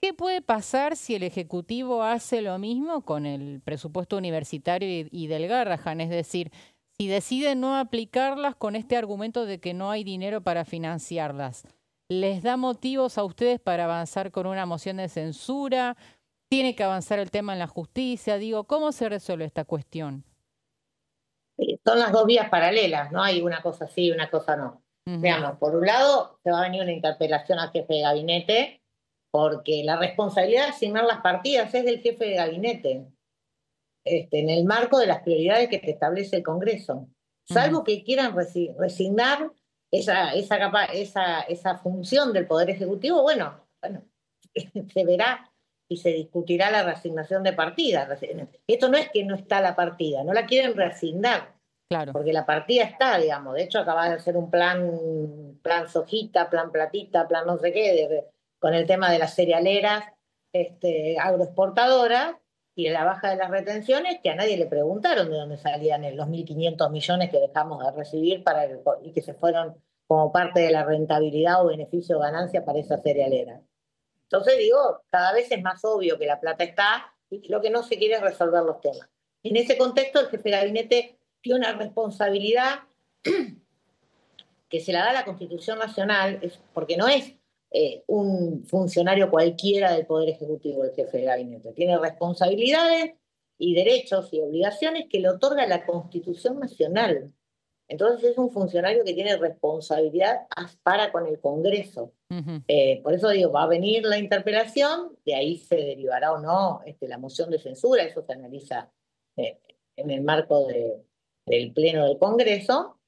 ¿Qué puede pasar si el Ejecutivo hace lo mismo con el presupuesto universitario y del Garrahan? Es decir, si decide no aplicarlas con este argumento de que no hay dinero para financiarlas, ¿les da motivos a ustedes para avanzar con una moción de censura? ¿Tiene que avanzar el tema en la justicia? Digo, ¿cómo se resuelve esta cuestión? Son las dos vías paralelas, no hay una cosa sí y una cosa no. Veamos, por un lado, se va a venir una interpelación al jefe de gabinete, porque la responsabilidad de asignar las partidas es del jefe de gabinete, en el marco de las prioridades que te establece el Congreso. Salvo que quieran resignar esa función del Poder Ejecutivo, bueno, se verá y se discutirá la reasignación de partidas. Esto no es que no está la partida, no la quieren reasignar. Claro. Porque la partida está, digamos. De hecho, acaba de hacer un plan sojita, plan platita, plan no sé qué, con el tema de las cerealeras agroexportadoras y la baja de las retenciones, que a nadie le preguntaron de dónde salían los 1.500 millones que dejamos de recibir y que se fueron como parte de la rentabilidad o beneficio o ganancia para esa cerealera. Entonces digo, cada vez es más obvio que la plata está y lo que no se quiere es resolver los temas. En ese contexto, el jefe de gabinete tiene una responsabilidad que se la da la Constitución Nacional, porque no es un funcionario cualquiera del Poder Ejecutivo el jefe de gabinete. Tiene responsabilidades y derechos y obligaciones que le otorga la Constitución Nacional. Entonces es un funcionario que tiene responsabilidad para con el Congreso. Por eso digo, va a venir la interpelación, de ahí se derivará o no la moción de censura, eso se analiza en el marco del Pleno del Congreso.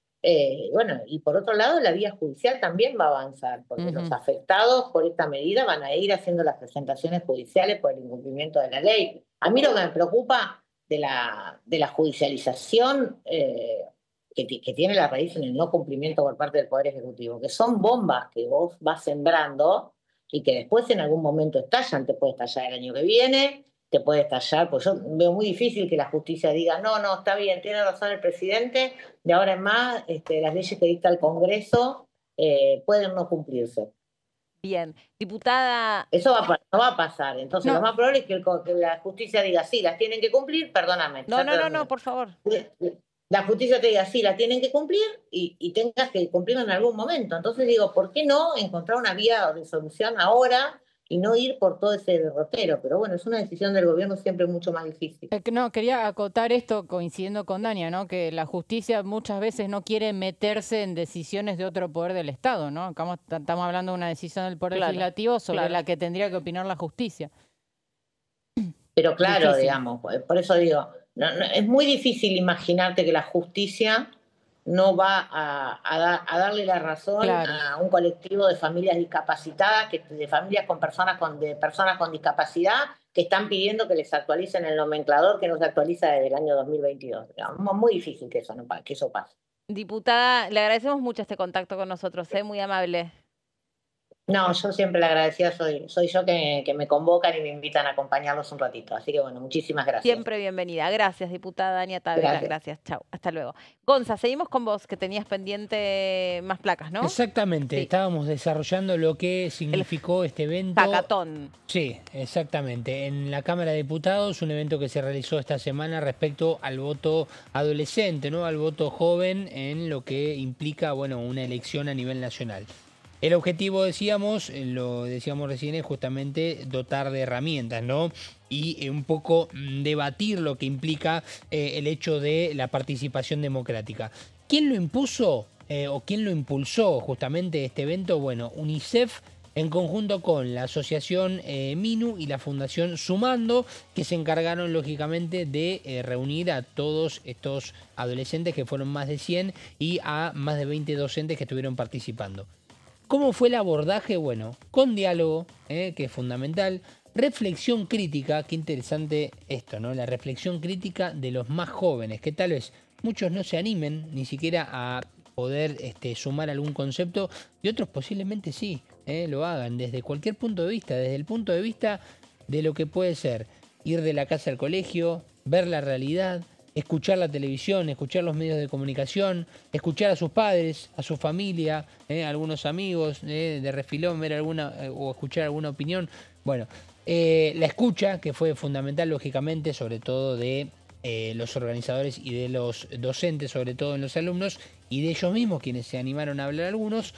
Bueno, y por otro lado, la vía judicial también va a avanzar, porque los afectados por esta medida van a ir haciendo las presentaciones judiciales por el incumplimiento de la ley. A mí lo que me preocupa de la judicialización que tiene la raíz en el no cumplimiento por parte del Poder Ejecutivo, que son bombas que vos vas sembrando y que después en algún momento estallan. Te puede estallar el año que viene, te puede estallar, pues yo veo muy difícil que la justicia diga, no, está bien, tiene razón el presidente, de ahora en más las leyes que dicta el Congreso pueden no cumplirse. Bien, diputada... Eso no va a pasar, entonces lo más probable es que la justicia diga, sí, las tienen que cumplir, perdóname. No, por favor. La justicia te diga, sí, la tienen que cumplir y tengas que cumplirlo en algún momento. Entonces digo, ¿por qué no encontrar una vía de solución ahora y no ir por todo ese derrotero? Pero bueno, es una decisión del gobierno siempre mucho más difícil. No, quería acotar esto coincidiendo con Dania, ¿no? Que la justicia muchas veces no quiere meterse en decisiones de otro poder del Estado, ¿no? Acá estamos hablando de una decisión del Poder Legislativo sobre la que tendría que opinar la justicia. Pero claro, digamos, por eso digo, es muy difícil imaginarte que la justicia no va a darle la razón a un colectivo de familias discapacitadas, de familias con personas con discapacidad, que están pidiendo que les actualicen el nomenclador que no se actualiza desde el año 2022. Es muy difícil que eso pase. Diputada, le agradecemos mucho este contacto con nosotros, muy amable. No, yo siempre la agradecida soy yo que me convocan y me invitan a acompañarlos un ratito. Así que bueno, muchísimas gracias. Siempre bienvenida. Gracias, diputada Ania Tavera. Gracias. Chau. Hasta luego. Gonza, seguimos con vos, que tenías pendiente más placas, ¿no? Exactamente. Sí. Estábamos desarrollando lo que significó este evento. Hackathon. Sí, exactamente. En la Cámara de Diputados, un evento que se realizó esta semana respecto al voto adolescente, ¿no? Al voto joven en lo que implica, bueno, una elección a nivel nacional. El objetivo, decíamos, lo decíamos recién, es justamente dotar de herramientas, ¿no? Y un poco debatir lo que implica el hecho de la participación democrática. ¿Quién lo impuso o quién lo impulsó justamente este evento? Bueno, UNICEF, en conjunto con la asociación MINU y la fundación Sumando, que se encargaron lógicamente de reunir a todos estos adolescentes, que fueron más de 100, y a más de 20 docentes que estuvieron participando. ¿Cómo fue el abordaje? Bueno, con diálogo, que es fundamental, reflexión crítica, qué interesante esto, ¿no? La reflexión crítica de los más jóvenes, que tal vez muchos no se animen ni siquiera a poder sumar algún concepto, y otros posiblemente sí, lo hagan desde cualquier punto de vista, desde el punto de vista de lo que puede ser ir de la casa al colegio, ver la realidad, escuchar la televisión, escuchar los medios de comunicación, escuchar a sus padres, a su familia, a algunos amigos, de refilón, ver alguna o escuchar alguna opinión. Bueno, la escucha, que fue fundamental, lógicamente, sobre todo de los organizadores y de los docentes, sobre todo en los alumnos, y de ellos mismos, quienes se animaron a hablar algunos,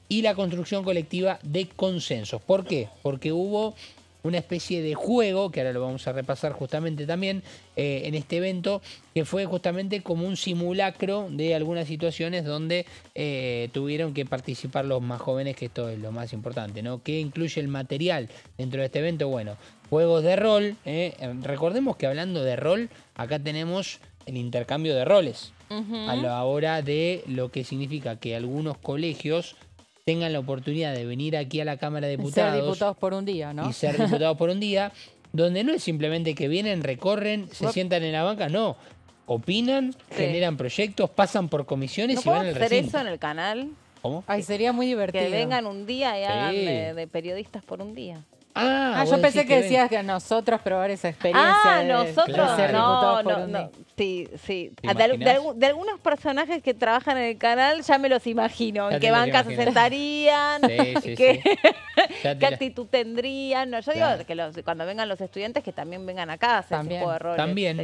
y la construcción colectiva de consensos. ¿Por qué? Porque hubo una especie de juego, que ahora lo vamos a repasar justamente también en este evento, que fue justamente como un simulacro de algunas situaciones donde tuvieron que participar los más jóvenes, que esto es lo más importante, ¿no? ¿Qué incluye el material dentro de este evento? Bueno, juegos de rol. Recordemos que hablando de rol, acá tenemos el intercambio de roles. A la hora de lo que significa que algunos colegios tengan la oportunidad de venir aquí a la Cámara de Diputados. Ser diputados por un día, ¿no? Y ser diputados por un día, donde no es simplemente que vienen, recorren, se sientan en la banca, no. Opinan, generan proyectos, pasan por comisiones y van al recinto. ¿No puedo hacer eso en el canal? ¿Cómo? Ay, sería muy divertido. Que vengan un día y hagan de periodistas por un día. Yo pensé que decías que nosotros probar esa experiencia. Nosotros de ser diputados por un día. Sí. De algunos personajes que trabajan en el canal ya me los imagino. En qué banca se sentarían, qué actitud tendrían. No, yo digo que cuando vengan los estudiantes que también vengan acá a hacer ese tipo de roles. También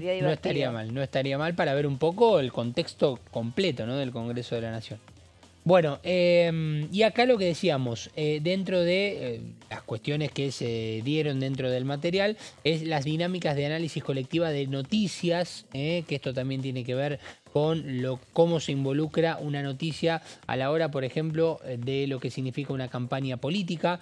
no estaría mal para ver un poco el contexto completo, ¿no? Del Congreso de la Nación. Bueno, y acá lo que decíamos, dentro de las cuestiones que se dieron dentro del material, es las dinámicas de análisis colectiva de noticias, que esto también tiene que ver con cómo se involucra una noticia a la hora, por ejemplo, de lo que significa una campaña política.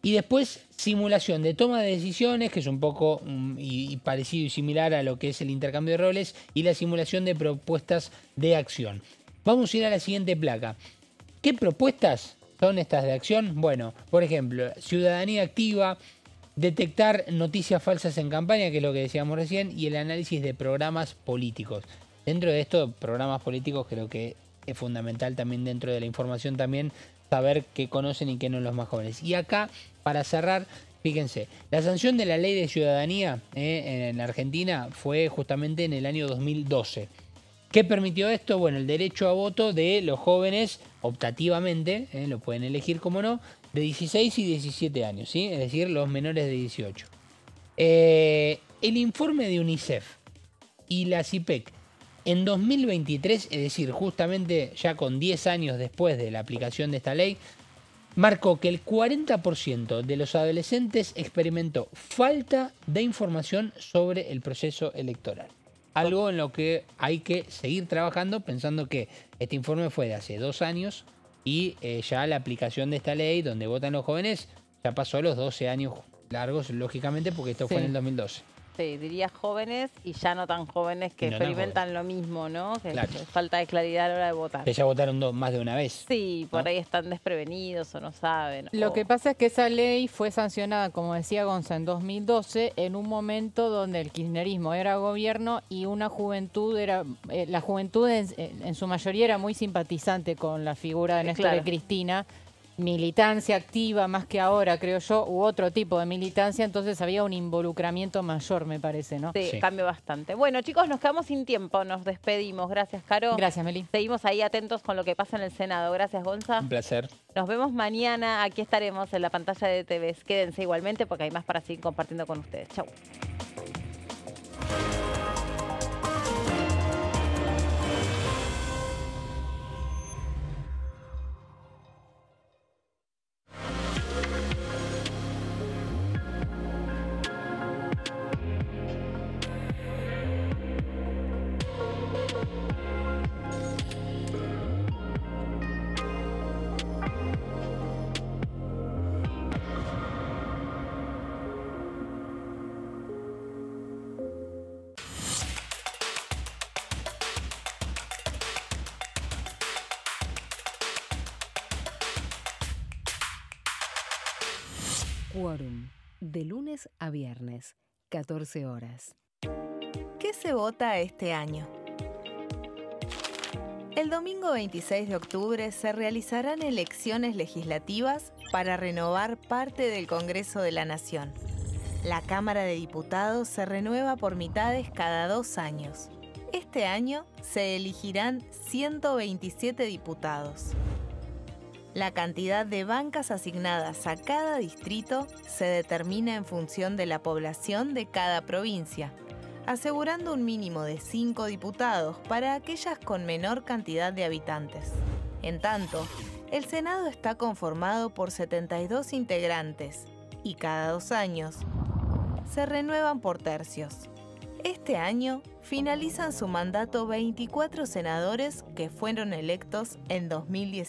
Y después, simulación de toma de decisiones, que es un poco y parecido y similar a lo que es el intercambio de roles, y la simulación de propuestas de acción. Vamos a ir a la siguiente placa. ¿Qué propuestas son estas de acción? Bueno, por ejemplo, ciudadanía activa, detectar noticias falsas en campaña, que es lo que decíamos recién, y el análisis de programas políticos. Dentro de esto, programas políticos, creo que es fundamental también dentro de la información también saber qué conocen y qué no los más jóvenes. Y acá, para cerrar, fíjense, la sanción de la ley de ciudadanía en la Argentina fue justamente en el año 2012. ¿Qué permitió esto? Bueno, el derecho a voto de los jóvenes, optativamente, lo pueden elegir como no, de 16 y 17 años, ¿sí? Es decir, los menores de 18. El informe de UNICEF y la CIPEC en 2023, es decir, justamente ya con 10 años después de la aplicación de esta ley, marcó que el 40% de los adolescentes experimentó falta de información sobre el proceso electoral. Algo en lo que hay que seguir trabajando, pensando que este informe fue de hace 2 años y ya la aplicación de esta ley, donde votan los jóvenes, ya pasó los 12 años largos, lógicamente, porque esto fue en el 2012. Sí, diría jóvenes y ya no tan jóvenes que experimentan lo mismo, ¿no? Que falta de claridad a la hora de votar. Que ya votaron más de una vez. Sí, por ahí están desprevenidos o no saben. Lo que pasa es que esa ley fue sancionada, como decía Gonza, en 2012, en un momento donde el kirchnerismo era gobierno y una juventud la juventud en su mayoría era muy simpatizante con la figura de Néstor y Cristina. militancia activa más que ahora, creo yo, u otro tipo de militancia, entonces había un involucramiento mayor, me parece, ¿no? Sí, cambió bastante. Bueno, chicos, nos quedamos sin tiempo, nos despedimos. Gracias, Caro. Gracias, Meli. Seguimos ahí atentos con lo que pasa en el Senado. Gracias, Gonza. Un placer. Nos vemos mañana. Aquí estaremos en la pantalla de TVs. Quédense igualmente porque hay más para seguir compartiendo con ustedes. Chau. Quórum, de lunes a viernes, 14 horas. ¿Qué se vota este año? El domingo 26 de octubre se realizarán elecciones legislativas para renovar parte del Congreso de la Nación. La Cámara de Diputados se renueva por mitades cada 2 años. Este año se elegirán 127 diputados. La cantidad de bancas asignadas a cada distrito se determina en función de la población de cada provincia, asegurando un mínimo de 5 diputados para aquellas con menor cantidad de habitantes. En tanto, el Senado está conformado por 72 integrantes y cada 2 años se renuevan por tercios. Este año finalizan su mandato 24 senadores que fueron electos en 2018.